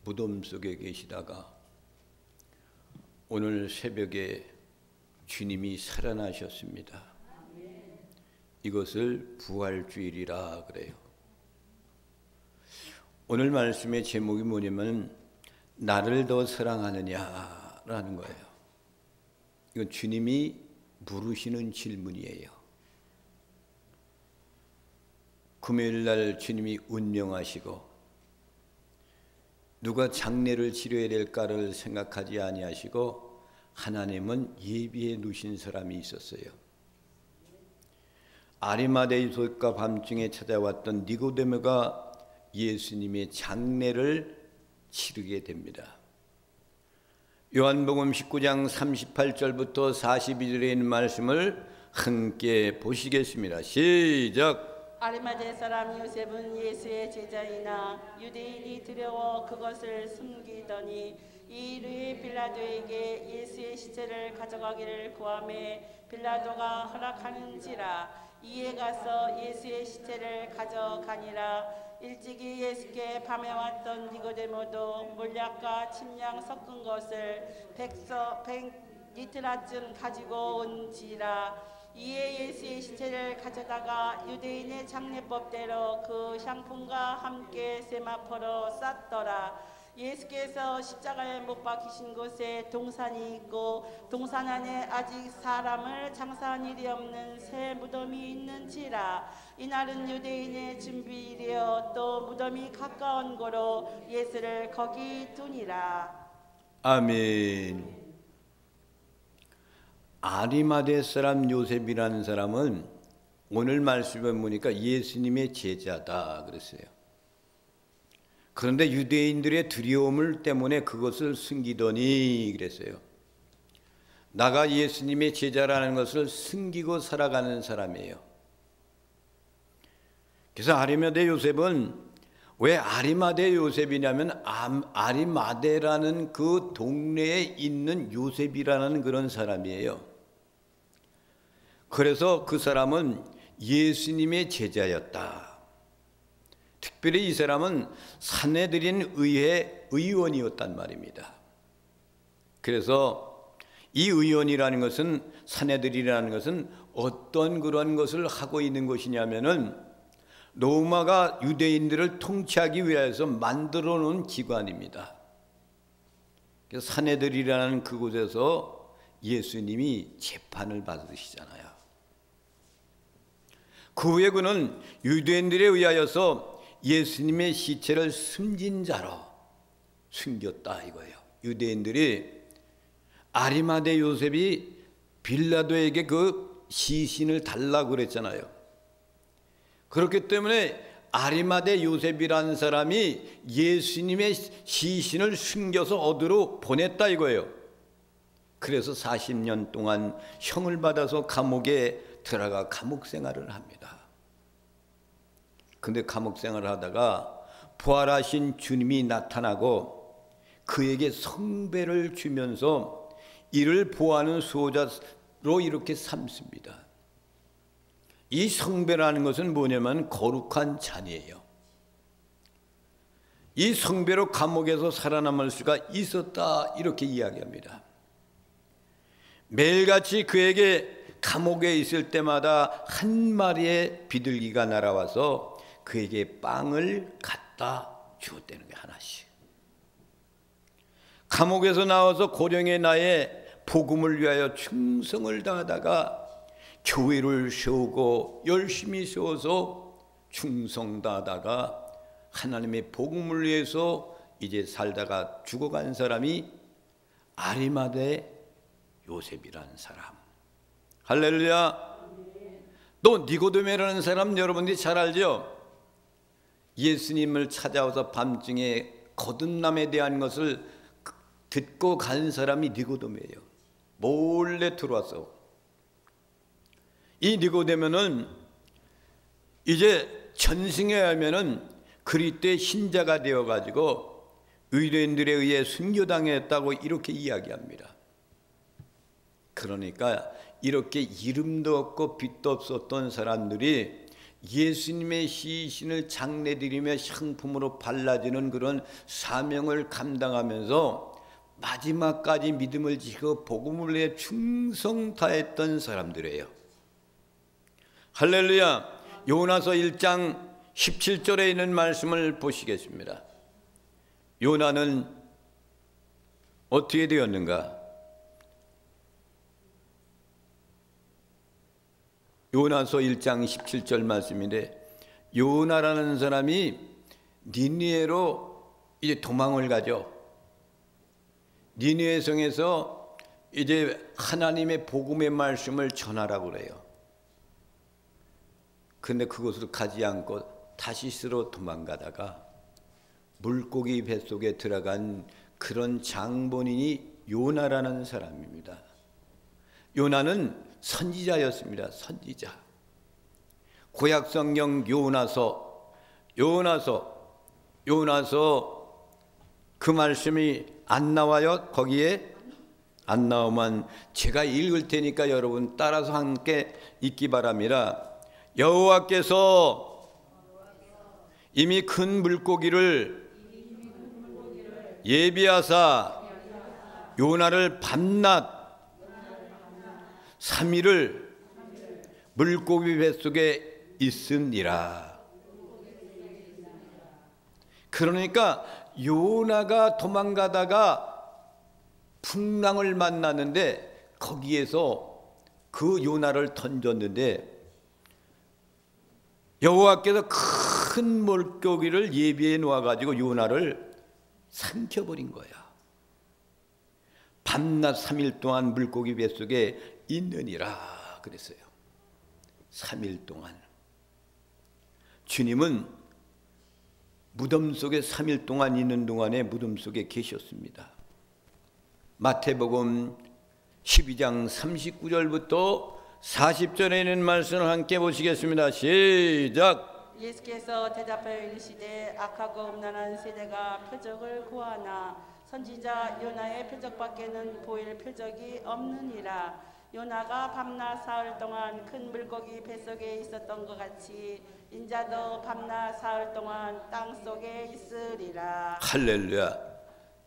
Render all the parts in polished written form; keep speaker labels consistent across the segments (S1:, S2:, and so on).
S1: 무덤 속에 계시다가 오늘 새벽에 주님이 살아나셨습니다. 이것을 부활주일이라 그래요. 오늘 말씀의 제목이 뭐냐면 나를 더 사랑하느냐라는 거예요. 이건 주님이 물으시는 질문이에요. 금요일날 주님이 운명하시고 누가 장례를 치러야 될까를 생각하지 아니하시고 하나님은 예비해 두신 사람이 있었어요. 아리마대 유소가 밤중에 찾아왔던 니고데모가 예수님의 장례를 치르게 됩니다. 요한복음 19장 38절부터 42절에 있는 말씀을 함께 보시겠습니다. 시작!
S2: 아리마대 사람 요셉은 예수의 제자이나 유대인이 두려워 그것을 숨기더니 이 일이 빌라도에게 예수의 시체를 가져가기를 구하매 빌라도가 허락하는지라 이에 가서 예수의 시체를 가져가니라. 일찍이 예수께 밤에 왔던 니고데모도 몰약과 침량 섞은 것을 100리터쯤 가지고 온지라. 이에 예수의 시체를 가져다가 유대인의 장례법대로 그 향품과 함께 세마포로 쌌더라. 예수께서 십자가에 못 박히신 곳에 동산이 있고 동산 안에 아직 사람을 장사한 일이 없는 새 무덤이 있는지라. 이날은 유대인의 준비일이여 또 무덤이 가까운 고로 예수를 거기 두니라.
S1: 아멘. 아리마대 사람 요셉이라는 사람은 오늘 말씀에 보니까 예수님의 제자다 그랬어요. 그런데 유대인들의 두려움 때문에 그것을 숨기더니 그랬어요. 나가 예수님의 제자라는 것을 숨기고 살아가는 사람이에요. 그래서 아리마대 요셉은 왜 아리마대 요셉이냐면 아리마대라는 그 동네에 있는 요셉이라는 그런 사람이에요. 그래서 그 사람은 예수님의 제자였다. 특별히 이 사람은 산헤드린 의회 의원이었단 말입니다. 그래서 이 의원이라는 것은 산헤드린이라는 것은 어떤 그런 것을 하고 있는 것이냐면은 로마가 유대인들을 통치하기 위해서 만들어 놓은 기관입니다. 그래서 산헤드린이라는 그곳에서 예수님이 재판을 받으시잖아요. 그 후에 그는 유대인들에 의하여서 예수님의 시체를 숨진 자로 숨겼다 이거예요. 유대인들이 아리마대 요셉이 빌라도에게 그 시신을 달라고 그랬잖아요. 그렇기 때문에 아리마대 요셉이라는 사람이 예수님의 시신을 숨겨서 어디로 보냈다 이거예요. 그래서 40년 동안 형을 받아서 감옥에 들어가 감옥 생활을 합니다. 근데 감옥 생활을 하다가 부활하신 주님이 나타나고 그에게 성배를 주면서 이를 보호하는 수호자로 이렇게 삼습니다. 이 성배라는 것은 뭐냐면 거룩한 잔이에요. 이 성배로 감옥에서 살아남을 수가 있었다 이렇게 이야기합니다. 매일같이 그에게 감옥에 있을 때마다 한 마리의 비둘기가 날아와서 그에게 빵을 갖다 주었다는 게 하나씩. 감옥에서 나와서 고령의 나이에 복음을 위하여 충성을 다하다가 교회를 세우고 열심히 세워서 충성 다하다가 하나님의 복음을 위해서 이제 살다가 죽어간 사람이 아리마대 요셉이라는 사람. 할렐루야. 또 니고데모라는 사람 여러분들이 잘 알죠? 예수님을 찾아와서 밤중에 거듭남에 대한 것을 듣고 간 사람이 니고데모예요. 몰래 들어와서. 이 니고데모는 이제 전승에 하면은 그리스도의 신자가 되어가지고 유대인들에 의해 순교당했다고 이렇게 이야기합니다. 그러니까 이렇게 이름도 없고 빛도 없었던 사람들이 예수님의 시신을 장례드리며 향품으로 발라주는 그런 사명을 감당하면서 마지막까지 믿음을 지키고 복음을 위해 충성 다했던 사람들이에요. 할렐루야. 요나서 1장 17절에 있는 말씀을 보시겠습니다. 요나는 어떻게 되었는가? 요나서 1장 17절 말씀인데, 요나라는 사람이 니느웨로 이제 도망을 가죠. 니느웨 성에서 이제 하나님의 복음의 말씀을 전하라고 그래요. 근데 그곳으로 가지 않고 타시스로 도망가다가 물고기 뱃속에 들어간 그런 장본인이 요나라는 사람입니다. 요나는 선지자였습니다. 선지자. 구약성경 요나서 그 말씀이 안 나와요? 거기에 안 나오면 제가 읽을 테니까 여러분 따라서 함께 읽기 바랍니다. 여호와께서 이미 큰 물고기를 예비하사 요나를 밤낮 3일을 물고기 뱃속에 있으니라. 그러니까 요나가 도망가다가 풍랑을 만났는데 거기에서 그 요나를 던졌는데 여호와께서 큰 물고기를 예비해 놓아가지고 요나를 삼켜버린 거야. 밤낮 3일 동안 물고기 뱃속에 있느니라 그랬어요. 3일 동안. 주님은 무덤 속에 3일 동안 있는 동안에 무덤 속에 계셨습니다. 마태복음 12장 39절부터 40절에 있는 말씀을 함께 보시겠습니다. 시작.
S2: 예수께서 대답하여 이르시되 악하고 음란한 세대가 표적을 구하나 선지자 요나의 표적밖에는 보일 표적이 없느니라. 요나가 밤낮 사흘 동안 큰 물고기 뱃속에 있었던 것 같이 인자도 밤낮 사흘 동안 땅속에 있으리라.
S1: 할렐루야.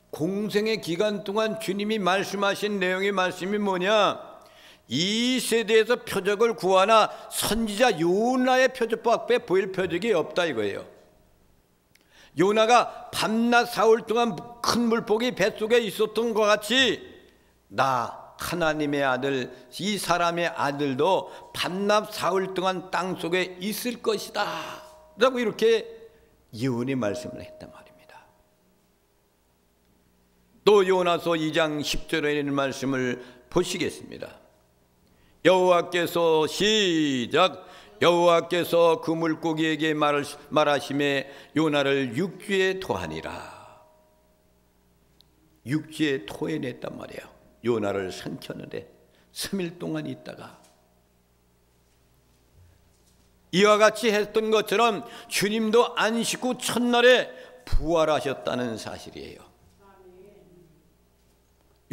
S1: 공생의 기간 동안 주님이 말씀하신 내용의 말씀이 뭐냐? 이 세대에서 표적을 구하나 선지자 요나의 표적밖에 보일 표적이 없다 이거예요. 요나가 밤낮 사흘 동안 큰 물고기 뱃속에 있었던 것 같이 나 하나님의 아들, 이 사람의 아들도 밤낮 사흘 동안 땅속에 있을 것이다 라고 이렇게 예언의 말씀을 했단 말입니다. 또 요나서 2장 10절에 있는 말씀을 보시겠습니다. 여호와께서 시작. 여호와께서 그 물고기에게 말하심에 요나를 육지에 토하니라. 육지에 토해냈단 말이에요. 요나를 삼켰는데 3일 동안 있다가 이와 같이 했던 것처럼 주님도 안식 후 첫날에 부활하셨다는 사실이에요.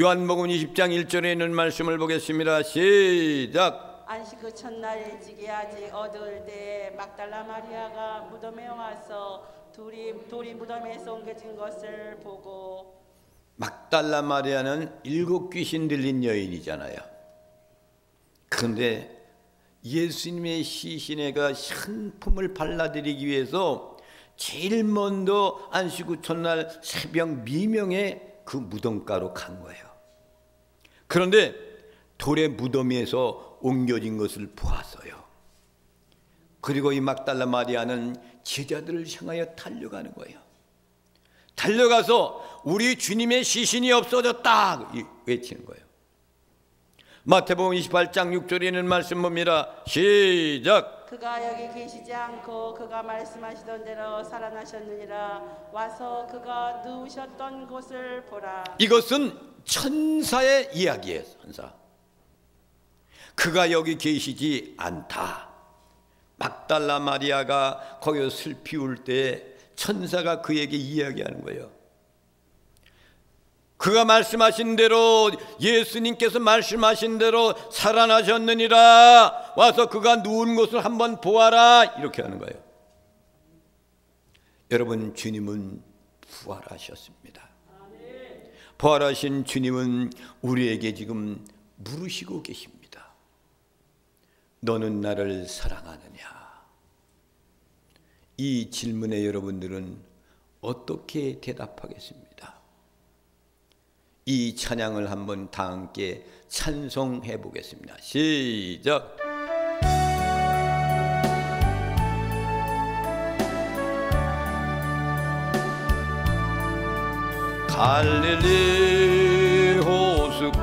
S1: 요한복음 20장 1절에 있는 말씀을 보겠습니다. 시작.
S2: 안식 후 첫날 일찍이 아직 어두울 때에 막달라 마리아가 무덤에 와서 돌이 무덤에서 옮겨진 것을 보고.
S1: 막달라 마리아는 7 귀신 들린 여인이잖아요. 그런데 예수님의 시신에가 향품을 발라드리기 위해서 제일 먼저 안식 후 첫날 새벽 미명에 그 무덤가로 간 거예요. 그런데 돌의 무덤에서 옮겨진 것을 보았어요. 그리고 이 막달라 마리아는 제자들을 향하여 달려가는 거예요. 달려가서 우리 주님의 시신이 없어졌다 외치는 거예요. 마태복음 28장 6절에 있는 말씀 봅니다. 시작.
S2: 그가 여기 계시지 않고 그가 말씀하시던 대로 살아나셨느니라. 와서 그가 누우셨던 곳을 보라.
S1: 이것은 천사의 이야기예요. 천사. 그가 여기 계시지 않다. 막달라 마리아가 거기서 슬피 울 때 천사가 그에게 이야기하는 거예요. 그가 말씀하신 대로, 예수님께서 말씀하신 대로 살아나셨느니라. 와서 그가 누운 곳을 한번 보아라. 이렇게 하는 거예요. 여러분, 주님은 부활하셨습니다. 부활하신 주님은 우리에게 지금 물으시고 계십니다. 너는 나를 사랑하느냐? 이 질문에 여러분들은 어떻게 대답하겠습니까? 이 찬양을 한번 다 함께 찬송해 보겠습니다. 시작. 갈릴리 호숫가에서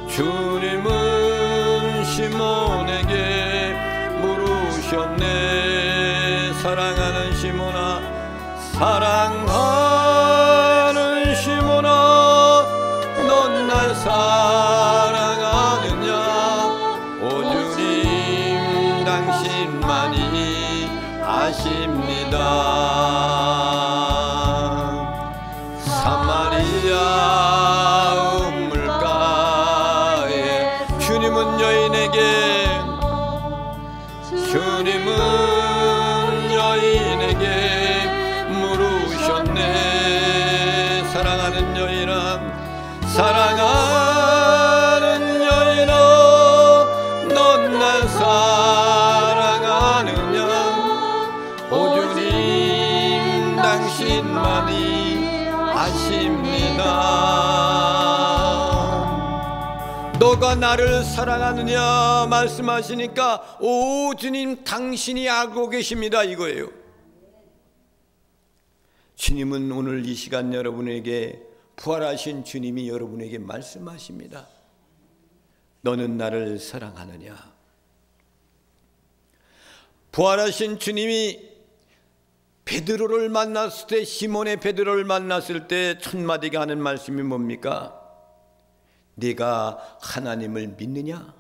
S1: 주님은 시몬에게 물으셨네. 사랑하는 시몬아, 사랑하는 시몬아, 넌 날 사랑하느냐? 오 주님, 당신만이 아십니다. 사마리아 우물가에 주님은 여인에게 물으셨네. 사랑하는 여인아, 사랑하는 여인아, 넌 날 사랑하느냐? 오 주님, 당신만이 아십니다. 너가 나를 사랑하느냐 말씀하시니까, 오 주님, 당신이 알고 계십니다, 이거예요. 주님은 오늘 이 시간 여러분에게, 부활하신 주님이 여러분에게 말씀하십니다. 너는 나를 사랑하느냐? 부활하신 주님이 베드로를 만났을 때, 시몬의 베드로를 만났을 때 첫 마디가 하는 말씀이 뭡니까? 네가 하나님을 믿느냐?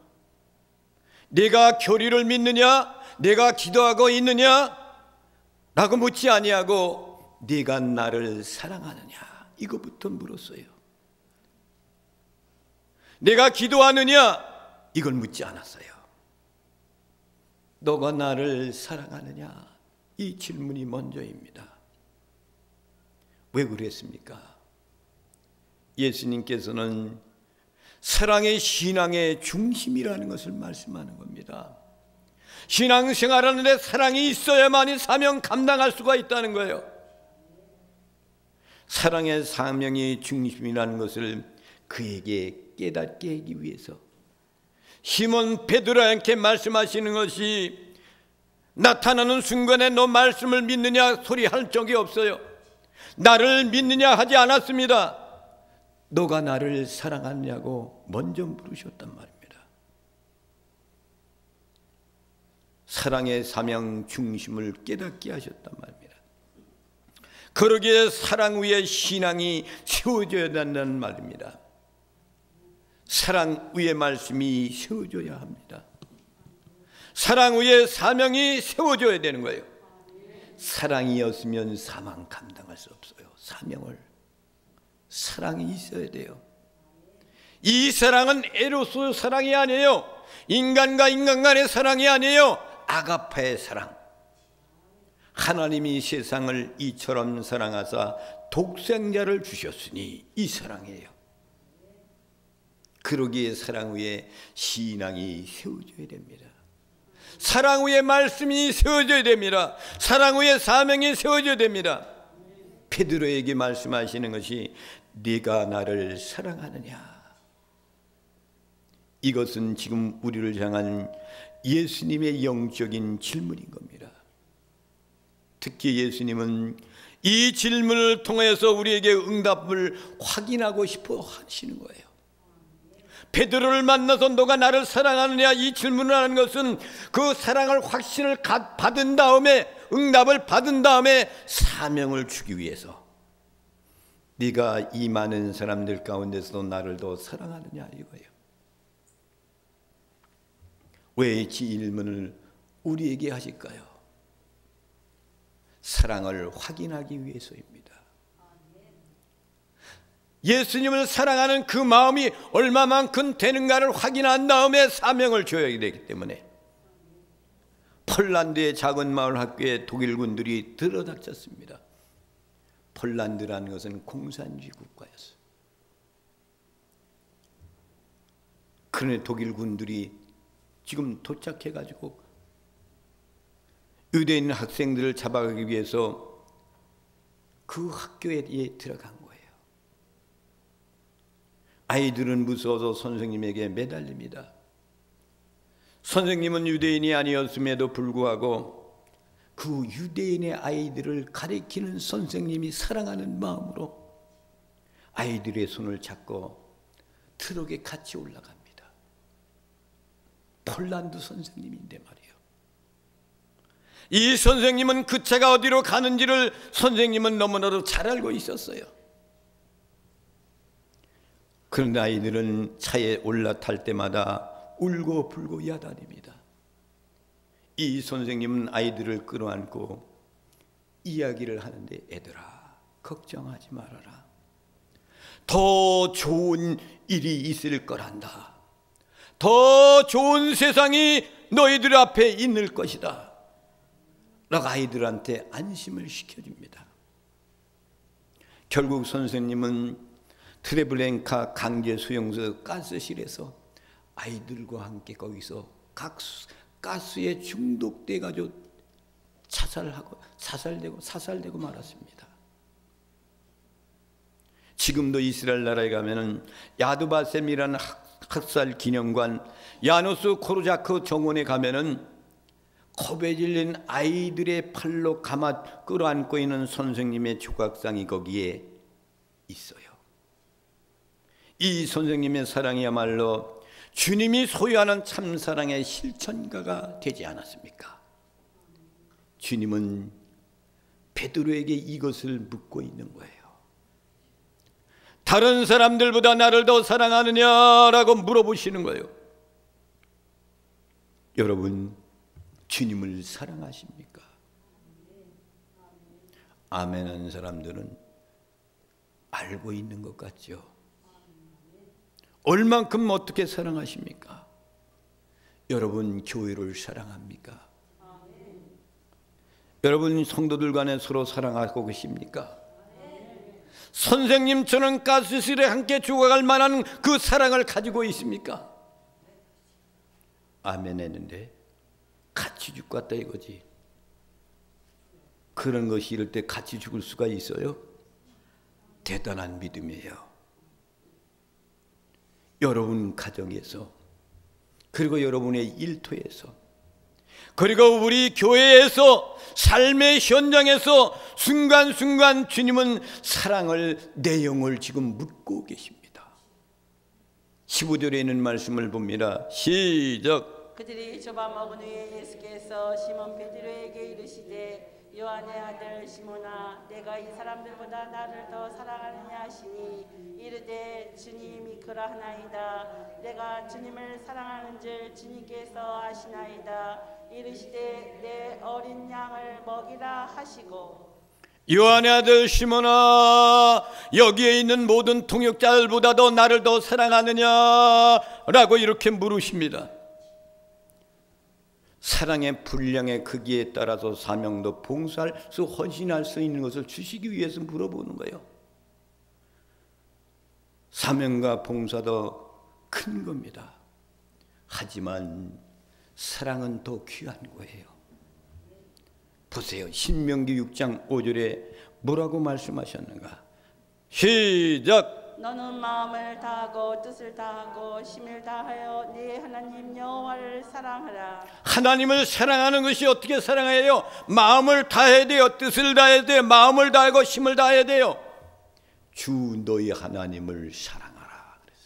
S1: 네가 교리를 믿느냐? 네가 기도하고 있느냐? 라고 묻지 아니하고 네가 나를 사랑하느냐? 이거부터 물었어요. 내가 기도하느냐? 이걸 묻지 않았어요. 너가 나를 사랑하느냐? 이 질문이 먼저입니다. 왜 그랬습니까? 예수님께서는 사랑의 신앙의 중심이라는 것을 말씀하는 겁니다. 신앙생활하는데 사랑이 있어야만이 사명 감당할 수가 있다는 거예요. 사랑의 사명이 중심이라는 것을 그에게 깨닫게 하기 위해서 시몬 베드로에게 말씀하시는 것이, 나타나는 순간에 너 말씀을 믿느냐 소리 할 적이 없어요. 나를 믿느냐 하지 않았습니다. 너가 나를 사랑하느냐고 먼저 물으셨단 말입니다. 사랑의 사명 중심을 깨닫게 하셨단 말입니다. 그러기에 사랑 위에 신앙이 세워져야 된다는 말입니다. 사랑 위에 말씀이 세워져야 합니다. 사랑 위에 사명이 세워져야 되는 거예요. 사랑이었으면 사명 감당할 수 없어요. 사명을, 사랑이 있어야 돼요. 이 사랑은 에로스 사랑이 아니에요. 인간과 인간 간의 사랑이 아니에요. 아가파의 사랑. 하나님이 세상을 이처럼 사랑하사 독생자를 주셨으니 이 사랑이에요. 그러기에 사랑 위에 신앙이 세워져야 됩니다. 사랑 위에 말씀이 세워져야 됩니다. 사랑 위에 사명이 세워져야 됩니다. 베드로에게 말씀하시는 것이 네가 나를 사랑하느냐? 이것은 지금 우리를 향한 예수님의 영적인 질문인 겁니다. 특히 예수님은 이 질문을 통해서 우리에게 응답을 확인하고 싶어 하시는 거예요. 베드로를 만나서 너가 나를 사랑하느냐 이 질문을 하는 것은 그 사랑을 확신을 받은 다음에, 응답을 받은 다음에 사명을 주기 위해서, 네가 이 많은 사람들 가운데서도 나를 더 사랑하느냐 이거예요. 왜 이 질문을 우리에게 하실까요? 사랑을 확인하기 위해서입니다. 예수님을 사랑하는 그 마음이 얼마만큼 되는가를 확인한 다음에 사명을 줘야 되기 때문에 폴란드의 작은 마을 학교에 독일군들이 들어닥쳤습니다. 폴란드라는 것은 공산주의 국가였어요. 그런데 독일군들이 지금 도착해가지고 유대인 학생들을 잡아가기 위해서 그 학교에 들어간 거예요. 아이들은 무서워서 선생님에게 매달립니다. 선생님은 유대인이 아니었음에도 불구하고 그 유대인의 아이들을 가리키는 선생님이 사랑하는 마음으로 아이들의 손을 잡고 트럭에 같이 올라갑니다. 폴란드 선생님인데 말이에요. 이 선생님은 그 차가 어디로 가는지를 선생님은 너무나도 잘 알고 있었어요. 그런데 아이들은 차에 올라탈 때마다 울고 불고 야단입니다. 이 선생님은 아이들을 끌어안고 이야기를 하는데, 애들아, 걱정하지 말아라. 더 좋은 일이 있을 거란다. 더 좋은 세상이 너희들 앞에 있을 것이다 라고 아이들한테 안심을 시켜줍니다. 결국 선생님은 트레블렌카 강제 수용소 가스실에서 아이들과 함께 거기서 가스에 중독돼 가지고 사살되고 말았습니다. 지금도 이스라엘 나라에 가면은 야드바셈이라는 학살 기념관, 야누스 코르자크 정원에 가면은 겁에 질린 아이들의 팔로 끌어안고 있는 선생님의 조각상이 거기에 있어요. 이 선생님의 사랑이야말로 주님이 소유하는 참사랑의 실천가가 되지 않았습니까? 주님은 베드로에게 이것을 묻고 있는 거예요. 다른 사람들보다 나를 더 사랑하느냐라고 물어보시는 거예요. 여러분, 주님을 사랑하십니까? 아멘 하는 사람들은 알고 있는 것 같죠. 얼만큼 어떻게 사랑하십니까? 여러분, 교회를 사랑합니까? 여러분, 성도들 간에 서로 사랑하고 계십니까? 선생님처럼 가스실에 함께 죽어갈 만한 그 사랑을 가지고 있습니까? 아멘 했는데 같이 죽겠다 이거지. 그런 것이 이럴 때 같이 죽을 수가 있어요? 대단한 믿음이에요. 여러분 가정에서, 그리고 여러분의 일터에서, 그리고 우리 교회에서, 삶의 현장에서 순간순간 주님은 사랑을, 내용을 지금 묻고 계십니다. 15절에 있는 말씀을 봅니다. 시작.
S2: 그들이 잡아먹은 후에 예수께서 시몬 베드로에게 이르시되, 요한의 아들 시몬아, 내가 이 사람들보다 나를 더 사랑하느냐 하시니, 이르되 주님이 그러하나이다. 내가 주님을 사랑하는 줄 주님께서 아시나이다. 이르시되 내 어린 양을 먹이라 하시고,
S1: 요한의 아들 시몬아, 여기에 있는 모든 통역자들보다도 나를 더 사랑하느냐라고 이렇게 물으십니다. 사랑의 분량의 크기에 따라서 사명도 봉사할 수, 헌신할 수 있는 것을 주시기 위해서 물어보는 거예요. 사명과 봉사도 큰 겁니다. 하지만 사랑은 더 귀한 거예요. 보세요. 신명기 6장 5절에 뭐라고 말씀하셨는가? 시작.
S2: 너는 마음을 다하고 뜻을 다하고 힘을 다하여 네 하나님 여호와를 사랑하라.
S1: 하나님을 사랑하는 것이 어떻게 사랑해요? 마음을 다해야 돼요. 뜻을 다해야 돼요. 마음을 다하고 힘을 다해야 돼요. 주 너희 하나님을 사랑하라. 그래서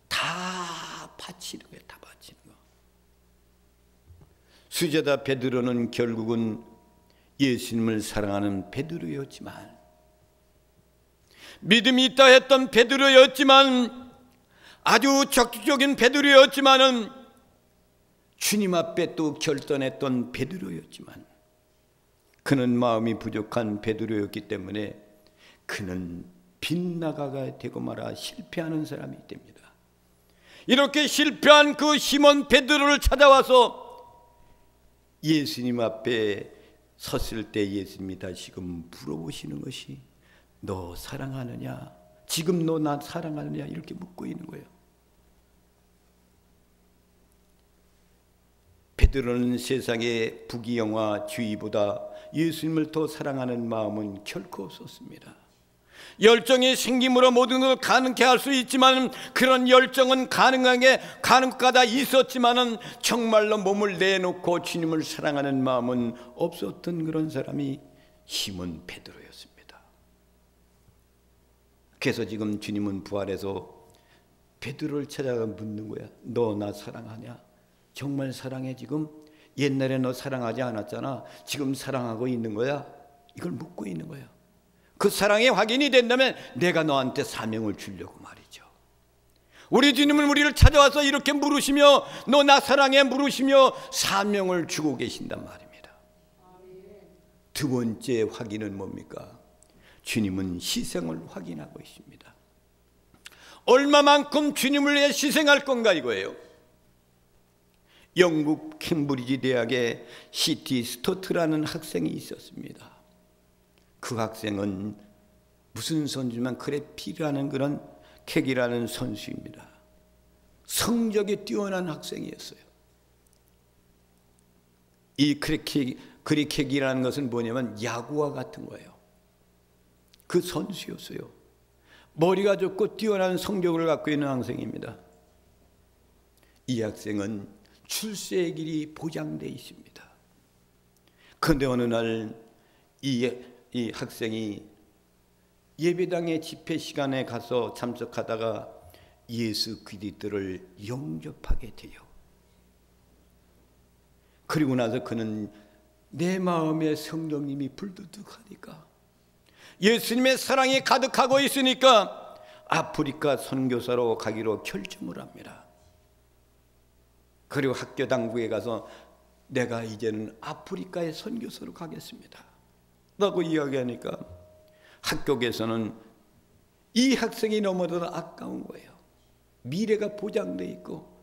S1: 다 바치는 거예요. 다 바치는 거. 수제자 베드로는 결국은 예수님을 사랑하는 베드로였지만, 믿음이 있다 했던 베드로였지만, 아주 적극적인 베드로였지만은, 주님 앞에 또 결단했던 베드로였지만, 그는 마음이 부족한 베드로였기 때문에 그는 빗나가가 되고 말아 실패하는 사람이 됩니다. 이렇게 실패한 그 시몬 베드로를 찾아와서 예수님 앞에 섰을 때 예수님이 다시금 물어보시는 것이 너 사랑하느냐? 지금 너 나 사랑하느냐? 이렇게 묻고 있는 거예요. 베드로는 세상의 부귀영화 주의보다 예수님을 더 사랑하는 마음은 결코 없었습니다. 열정이 생김으로 모든 것을 가능케 할 수 있지만 그런 열정은 가능하다 있었지만 정말로 몸을 내놓고 주님을 사랑하는 마음은 없었던 그런 사람이 시몬 베드로였습니다. 그래서 지금 주님은 부활해서 베드로를 찾아가 묻는 거야. 너 나 사랑하냐? 정말 사랑해? 지금 옛날에 너 사랑하지 않았잖아. 지금 사랑하고 있는 거야? 이걸 묻고 있는 거야. 그 사랑이 확인이 된다면 내가 너한테 사명을 주려고 말이죠. 우리 주님은 우리를 찾아와서 이렇게 물으시며 너 나 사랑해 물으시며 사명을 주고 계신단 말입니다. 두 번째 확인은 뭡니까? 주님은 희생을 확인하고 있습니다. 얼마만큼 주님을 위해 희생할 건가 이거예요. 영국 캠브리지 대학에 C.T. 스토트라는 학생이 있었습니다. 그 학생은 무슨 선수지만 크래피라는 그런 캑이라는 선수입니다. 성적이 뛰어난 학생이었어요. 이 크리켓이라는 것은 뭐냐면 야구와 같은 거예요. 그 선수였어요. 머리가 좋고 뛰어난 성적을 갖고 있는 학생입니다. 이 학생은 출세의 길이 보장되어 있습니다. 그런데 어느 날 이 학생이 예배당의 집회 시간에 가서 참석하다가 예수 그리스도를 영접하게 돼요. 그리고 나서 그는 내 마음에 성령님이 불두둑하니까 예수님의 사랑이 가득하고 있으니까 아프리카 선교사로 가기로 결정을 합니다. 그리고 학교 당국에 가서 내가 이제는 아프리카의 선교사로 가겠습니다 라고 이야기하니까 학교에서는 이 학생이 너무나도 아까운 거예요. 미래가 보장되어 있고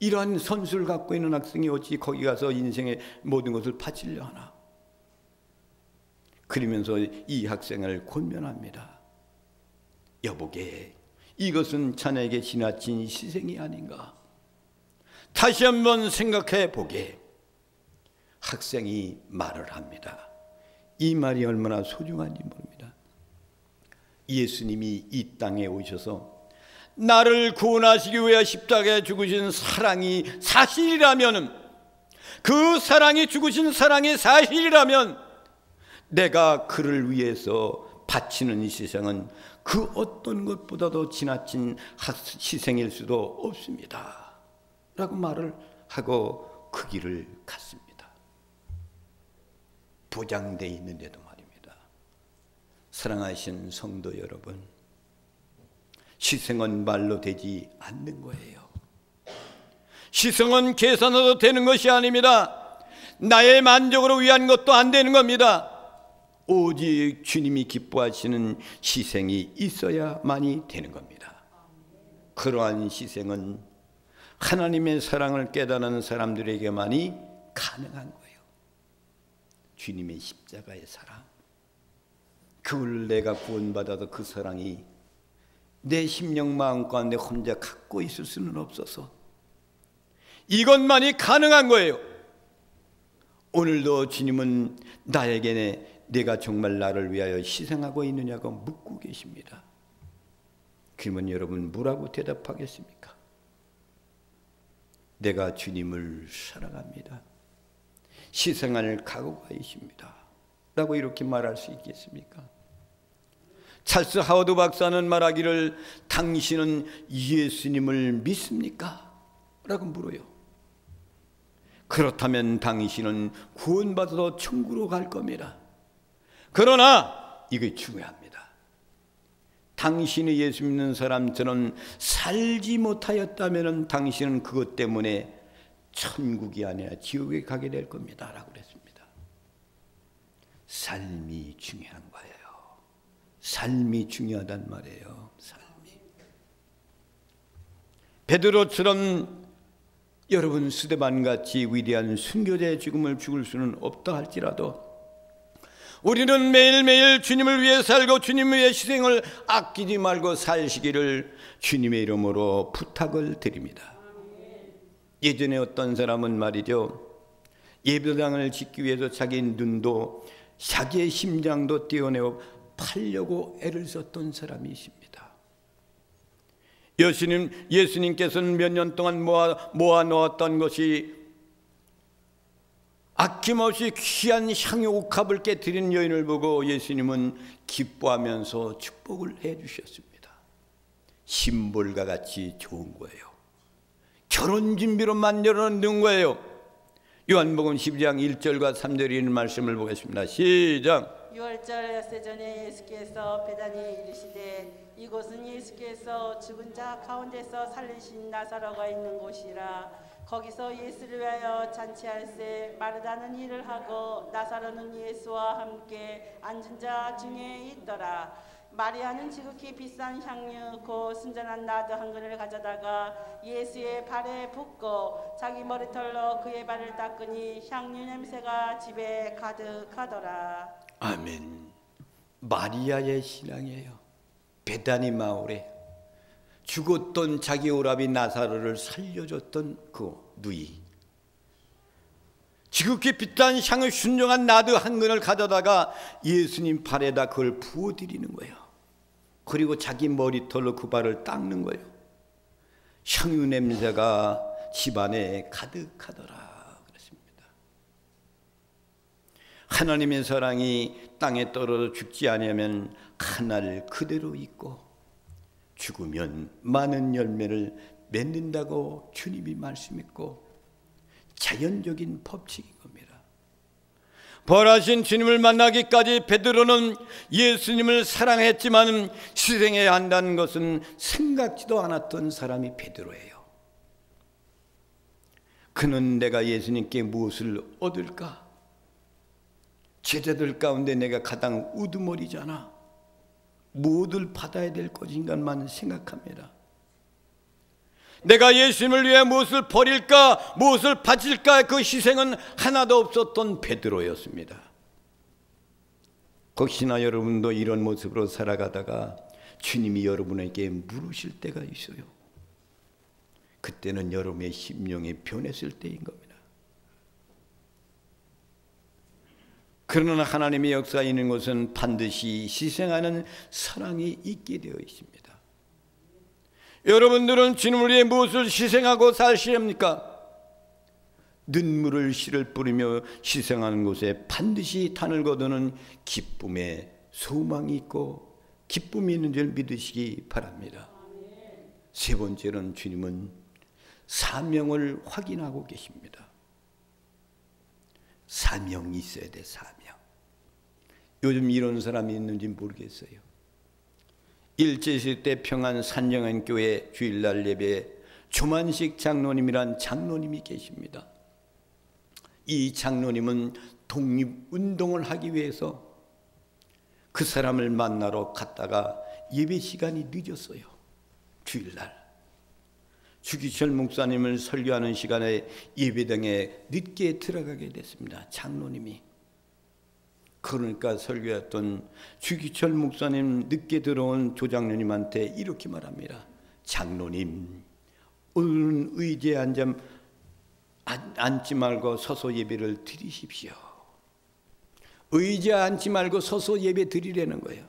S1: 이러한 선수를 갖고 있는 학생이 어찌 거기 가서 인생의 모든 것을 바치려 하나. 그러면서 이 학생을 권면합니다. 여보게, 이것은 자네에게 지나친 희생이 아닌가. 다시 한번 생각해 보게. 학생이 말을 합니다. 이 말이 얼마나 소중한지 모릅니다. 예수님이 이 땅에 오셔서 나를 구원하시기 위해 십자가에 죽으신 사랑이 사실이라면, 그 사랑이 죽으신 사랑이 사실이라면 내가 그를 위해서 바치는 이 세상은 그 어떤 것보다도 지나친 희생일 수도 없습니다 라고 말을 하고 그 길을 갔습니다. 보장되어 있는데도 말입니다. 사랑하신 성도 여러분, 희생은 말로 되지 않는 거예요. 희생은 계산으로 되는 것이 아닙니다. 나의 만족으로 위한 것도 안 되는 겁니다. 오직 주님이 기뻐하시는 희생이 있어야만이 되는 겁니다. 그러한 희생은 하나님의 사랑을 깨달은 사람들에게만이 가능한 거예요. 주님의 십자가의 사랑, 그걸 내가 구원받아도 그 사랑이 내 심령 마음 가운데 혼자 갖고 있을 수는 없어서 이것만이 가능한 거예요. 오늘도 주님은 나에게 내가 정말 나를 위하여 희생하고 있느냐고 묻고 계십니다. 그러면 여러분 뭐라고 대답하겠습니까? 내가 주님을 사랑합니다. 희생할 각오가 있습니다 라고 이렇게 말할 수 있겠습니까? 찰스 하워드 박사는 말하기를 당신은 예수님을 믿습니까? 라고 물어요. 그렇다면 당신은 구원받아서 천국으로 갈 겁니다. 그러나 이게 중요합니다. 당신이 예수 믿는 사람처럼 살지 못하였다면 당신은 그것 때문에 천국이 아니라 지옥에 가게 될 겁니다 라고 그랬습니다. 삶이 중요한 거예요. 삶이 중요하단 말이에요. 삶이. 베드로처럼 여러분 스데반같이 위대한 순교자의 죽음을 죽을 수는 없다 할지라도 우리는 매일매일 주님을 위해 살고 주님을 위해 희생을 아끼지 말고 사시기를 주님의 이름으로 부탁을 드립니다. 예전에 어떤 사람은 말이죠, 예배당을 짓기 위해서 자기 눈도 자기의 심장도 떼어내어 팔려고 애를 썼던 사람이 있습니다. 예수님께서는 몇 년 동안 모아 놓았던 것이 아낌없이 귀한 향유 옥합을 깨뜨린 여인을 보고 예수님은 기뻐하면서 축복을 해 주셨습니다. 심볼과 같이 좋은 거예요. 결혼 준비로 만들어 놓은 거예요. 요한복음 12장 1절과 3절에 있는 말씀을 보겠습니다. 시작.
S2: 6월절 엿새 전에 예수께서 베다니에 이르시되 이곳은 예수께서 죽은 자 가운데서 살리신 나사로가 있는 곳이라. 거기서 예수를 위하여 잔치할새 마르다는 일을 하고 나사로는 예수와 함께 앉은 자 중에 있더라. 마리아는 지극히 비싼 향유 곧 순전한 나드 한 그릇을 가져다가 예수의 발에 붓고 자기 머리털로 그의 발을 닦으니 향유 냄새가 집에 가득하더라.
S1: 아멘. 마리아의 신앙이에요. 베다니 마을에 죽었던 자기 오라비 나사로를 살려줬던 그 누이, 지극히 비싼 향을 순정한 나드 한 근을 가져다가 예수님 발에다 그걸 부어드리는 거예요. 그리고 자기 머리털로 그 발을 닦는 거예요. 향유 냄새가 집안에 가득하더라 그랬습니다. 하나님의 사랑이 땅에 떨어져 죽지 않으면 하늘 그대로 있고 죽으면 많은 열매를 맺는다고 주님이 말씀했고 자연적인 법칙인 겁니다. 벌하신 주님을 만나기까지 베드로는 예수님을 사랑했지만 희생해야 한다는 것은 생각지도 않았던 사람이 베드로예요. 그는 내가 예수님께 무엇을 얻을까? 제자들 가운데 내가 가장 우두머리잖아. 무엇을 받아야 될 것인가만 생각합니다. 내가 예수님을 위해 무엇을 버릴까, 무엇을 바칠까, 그 희생은 하나도 없었던 베드로였습니다. 혹시나 여러분도 이런 모습으로 살아가다가 주님이 여러분에게 물으실 때가 있어요. 그때는 여러분의 심령이 변했을 때인 겁니다. 그러나 하나님의 역사에 있는 것은 반드시 희생하는 사랑이 있게 되어 있습니다. 여러분들은 주님을 위해 무엇을 희생하고 사시렵니까? 눈물을 씨를 뿌리며 희생하는 곳에 반드시 단을 거두는 기쁨의 소망이 있고 기쁨이 있는 줄 믿으시기 바랍니다. 세 번째는 주님은 사명을 확인하고 계십니다. 사명이 있어야 돼. 사명. 요즘 이런 사람이 있는지 모르겠어요. 일제시대 때 평안 산정한교회 주일날 예배에 조만식 장로님이란 장로님이 계십니다. 이 장로님은 독립운동을 하기 위해서 그 사람을 만나러 갔다가 예배 시간이 늦었어요. 주일날 주기철 목사님을 설교하는 시간에 예배당에 늦게 들어가게 됐습니다. 장로님이. 그러니까 설교했던 주기철 목사님 늦게 들어온 조장로님한테 이렇게 말합니다. 장로님, 오늘은 의자에 앉지 말고 서서 예배를 드리십시오. 의자에 앉지 말고 서서 예배 드리라는 거예요.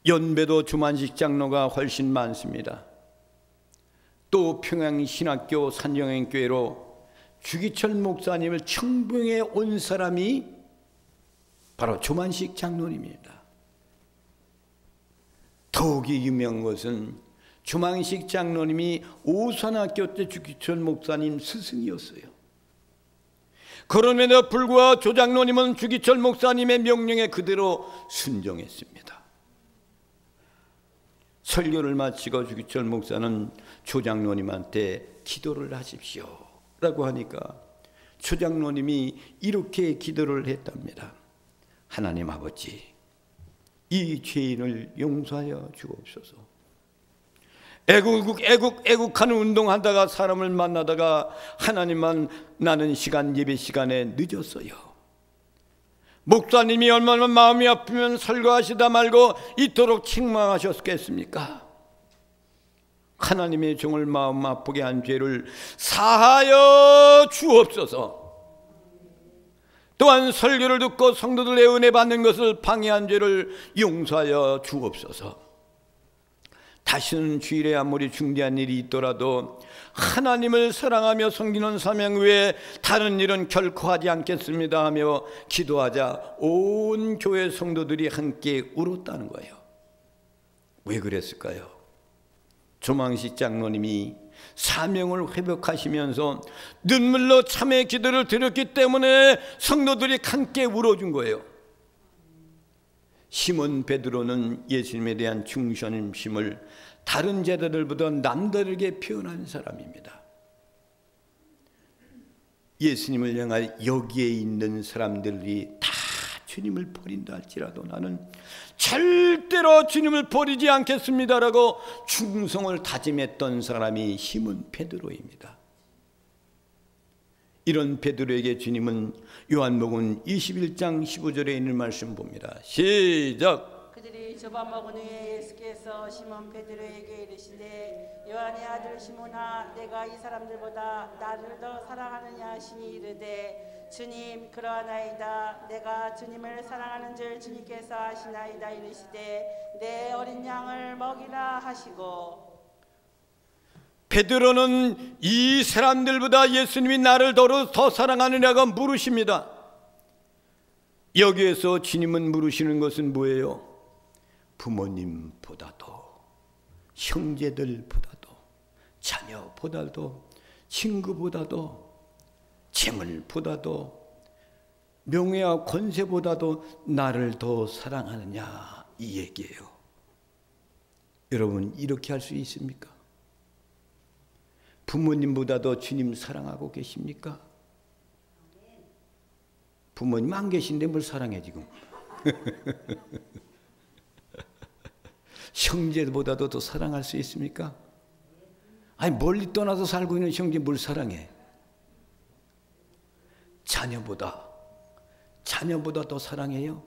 S1: 연배도 주만식 장로가 훨씬 많습니다. 또 평양신학교 산정행교회로 주기철 목사님을 청봉해 온 사람이 바로 조만식 장로님입니다. 더욱이 유명한 것은 조만식 장로님이 오산학교 때 주기철 목사님 스승이었어요. 그럼에도 불구하고 조 장로님은 주기철 목사님의 명령에 그대로 순종했습니다. 설교를 마치고 주기철 목사는 조 장로님한테 기도를 하십시오 라고 하니까 초장로님이 이렇게 기도를 했답니다. 하나님 아버지, 이 죄인을 용서하여 주옵소서. 애국하는 운동하다가 사람을 만나다가 하나님만 나는 시간, 예배 시간에 늦었어요. 목사님이 얼마나 마음이 아프면 설교하시다 말고 이토록 책망하셨겠습니까? 하나님의 종을 마음 아프게 한 죄를 사하여 주옵소서. 또한 설교를 듣고 성도들의 은혜 받는 것을 방해한 죄를 용서하여 주옵소서. 다시는 주일에 아무리 중대한 일이 있더라도 하나님을 사랑하며 섬기는 사명 외에 다른 일은 결코 하지 않겠습니다 하며 기도하자 온 교회 성도들이 함께 울었다는 거예요. 왜 그랬을까요? 조망식 장로님이 사명을 회복하시면서 눈물로 참회 기도를 드렸기 때문에 성도들이 함께 울어준 거예요. 시몬 베드로는 예수님에 대한 충성심을 다른 제자들보다 남다르게 표현한 사람입니다. 예수님을 향하여 여기에 있는 사람들이 다 주님을 버린다 할지라도 나는 절대로 주님을 버리지 않겠습니다라고 충성을 다짐했던 사람이 시몬 베드로입니다. 이런 베드로에게 주님은 요한복음 21장 15절에 있는 말씀 봅니다. 시작.
S2: 그들이 잡아먹은 후에 예수께서 시몬 베드로에게 이르시되 요한의 아들 시몬아 내가 이 사람들보다 나를 더 사랑하느냐 하시니 이르되 주님 그러하나이다. 내가 주님을 사랑하는 줄 주님께서 아시나이다. 이르시되 내 어린 양을 먹이라 하시고.
S1: 베드로는 이 사람들보다 예수님이 나를 더 사랑하느냐고 물으십니다. 여기에서 주님은 물으시는 것은 뭐예요? 부모님보다도, 형제들보다도, 자녀보다도, 친구보다도, 재물보다도, 명예와 권세보다도 나를 더 사랑하느냐, 이 얘기예요. 여러분, 이렇게 할 수 있습니까? 부모님보다도 주님 사랑하고 계십니까? 부모님 안 계신데 뭘 사랑해 지금? 형제보다도 더 사랑할 수 있습니까? 아니 멀리 떠나서 살고 있는 형제 뭘 사랑해? 자녀보다 더 사랑해요?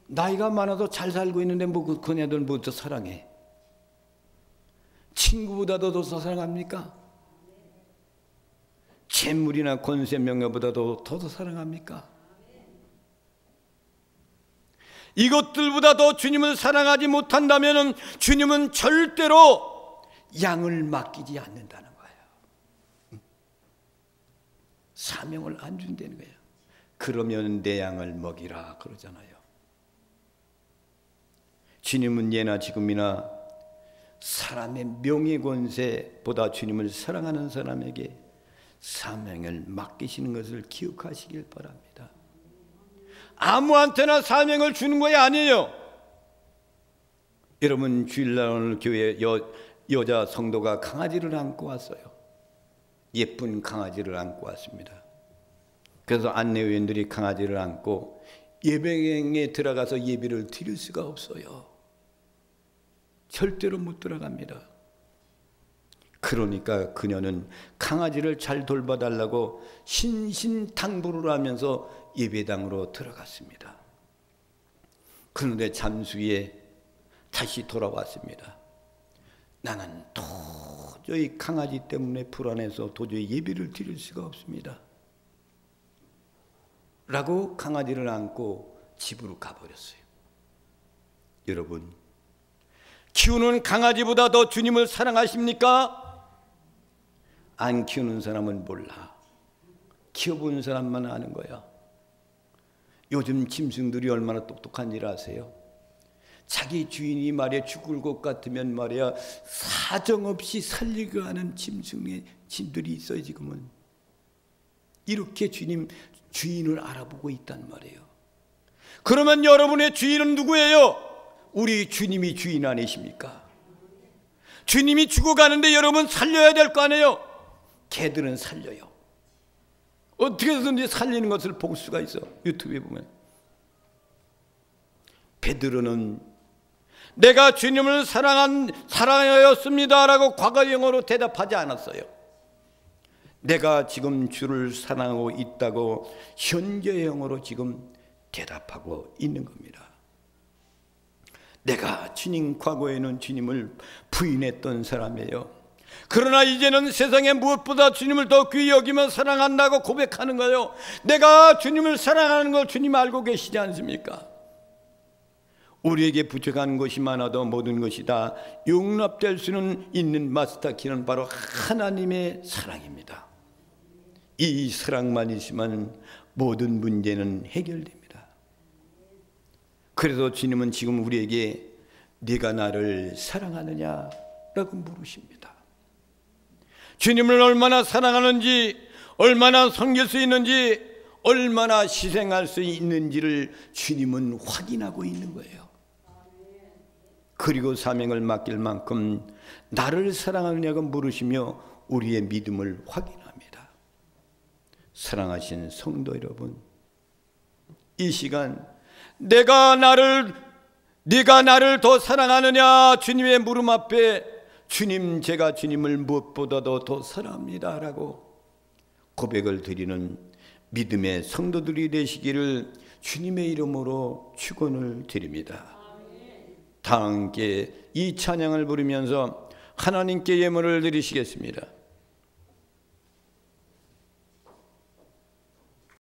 S1: 나이가 많아도 잘 살고 있는데 뭐 그 애들 뭐 더 사랑해? 친구보다도 더 사랑합니까? 재물이나 권세 명예보다도 더 사랑합니까? 이것들보다도 주님을 사랑하지 못한다면 주님은 절대로 양을 맡기지 않는다는 거예요. 사명을 안 준다는 거예요. 그러면 내 양을 먹이라 그러잖아요. 주님은 예나 지금이나 사람의 명예 권세보다 주님을 사랑하는 사람에게 사명을 맡기시는 것을 기억하시길 바랍니다. 아무한테나 사명을 주는 것이 아니에요. 여러분 주일날 오늘 교회 여자 성도가 강아지를 안고 왔어요. 예쁜 강아지를 안고 왔습니다. 그래서 안내위원들이 강아지를 안고 예배경에 들어가서 예배를 드릴 수가 없어요. 절대로 못 들어갑니다. 그러니까 그녀는 강아지를 잘 돌봐달라고 신신당부를 하면서 예배당으로 들어갔습니다. 그런데 잠시 후에 다시 돌아왔습니다. 나는 도저히 강아지 때문에 불안해서 도저히 예배를 드릴 수가 없습니다. 라고 강아지를 안고 집으로 가버렸어요. 여러분, 키우는 강아지보다 더 주님을 사랑하십니까? 안 키우는 사람은 몰라. 키워본 사람만 아는 거야. 요즘 짐승들이 얼마나 똑똑한 일 아세요? 자기 주인이 말이야 죽을 것 같으면 말이야 사정없이 살리고 하는 짐들이 있어요. 지금은 이렇게 주인을 알아보고 있단 말이에요. 그러면 여러분의 주인은 누구예요? 우리 주님이 주인 아니십니까? 주님이 죽어가는데 여러분 살려야 될 거 아니에요? 개들은 살려요. 어떻게 해서든지 살리는 것을 볼 수가 있어. 유튜브에 보면. 베드로는 내가 주님을 사랑하였습니다 라고 과거형으로 대답하지 않았어요. 내가 지금 주를 사랑하고 있다고 현재형으로 지금 대답하고 있는 겁니다. 내가 과거에는 주님을 부인했던 사람이에요. 그러나 이제는 세상에 무엇보다 주님을 더 귀히 여기며 사랑한다고 고백하는 거예요. 내가 주님을 사랑하는 걸 주님 알고 계시지 않습니까? 우리에게 부족한 것이 많아도 모든 것이 다 용납될 수는 있는 마스터키는 바로 하나님의 사랑입니다. 이 사랑만 있으면 모든 문제는 해결됩니다. 그래서 주님은 지금 우리에게 네가 나를 사랑하느냐라고 물으십니다. 주님을 얼마나 사랑하는지, 얼마나 섬길 수 있는지, 얼마나 희생할 수 있는지를 주님은 확인하고 있는 거예요. 그리고 사명을 맡길 만큼 나를 사랑하느냐고 물으시며 우리의 믿음을 확인합니다. 사랑하신 성도 여러분, 이 시간 네가 나를 더 사랑하느냐 주님의 물음 앞에 주님, 제가 주님을 무엇보다도 더 사랑합니다 라고 고백을 드리는 믿음의 성도들이 되시기를 주님의 이름으로 축원을 드립니다. 다 함께 이 찬양을 부르면서 하나님께 예물을 드리시겠습니다.